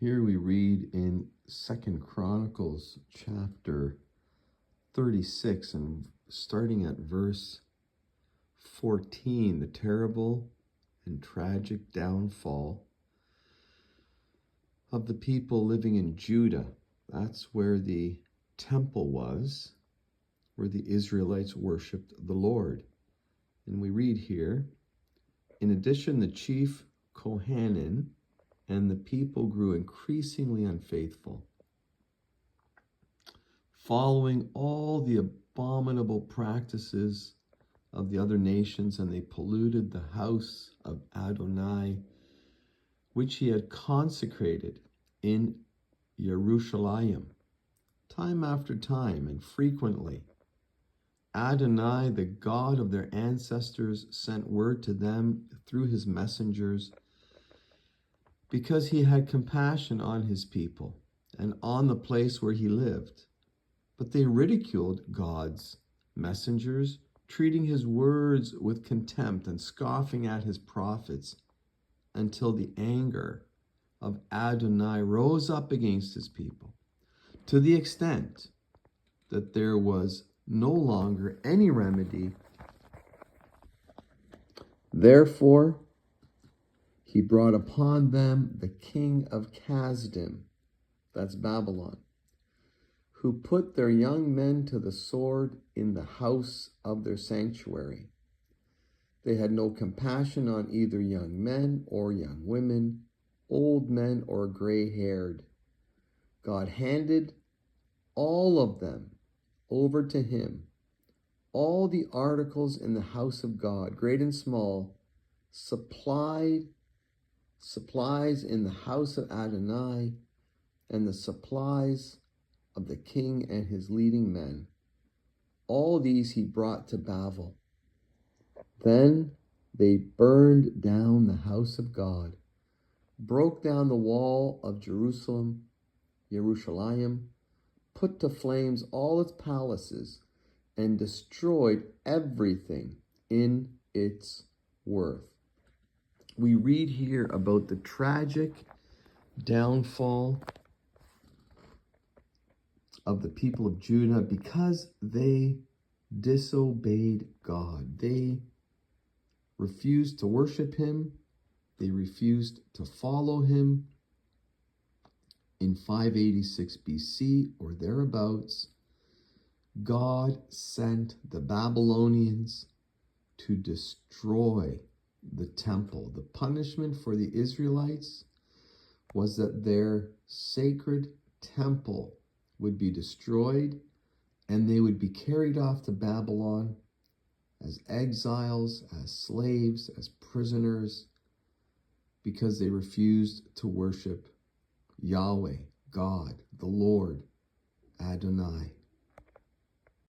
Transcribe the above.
Here we read in 2 Chronicles chapter 36 and starting at verse 14, the terrible and tragic downfall of the people living in Judah. That's where the temple was, where the Israelites worshiped the Lord. And we read here, in addition, the chief Kohanim and the people grew increasingly unfaithful, following all the abominable practices of the other nations, and they polluted the house of Adonai, which he had consecrated in Jerusalem. Time after time and frequently, Adonai, the God of their ancestors, sent word to them through his messengers, because he had compassion on his people and on the place where he lived. But they ridiculed God's messengers, treating his words with contempt and scoffing at his prophets, until the anger of Adonai rose up against his people, to the extent that there was no longer any remedy. Therefore, he brought upon them the king of Kasdim, that's Babylon, who put their young men to the sword in the house of their sanctuary. They had no compassion on either young men or young women, old men or gray-haired. God handed all of them over to him. All the articles in the house of God, great and small, supplies in the house of Adonai, and the supplies of the king and his leading men. All these he brought to Babel. Then they burned down the house of God, broke down the wall of Jerusalem, put to flames all its palaces, and destroyed everything in its worth. We read here about the tragic downfall of the people of Judah because they disobeyed God. They refused to worship him. They refused to follow him. In 586 BC or thereabouts, God sent the Babylonians to destroy the temple. The punishment for the Israelites was that their sacred temple would be destroyed and they would be carried off to Babylon as exiles, as slaves, as prisoners, because they refused to worship Yahweh, God, the Lord, Adonai.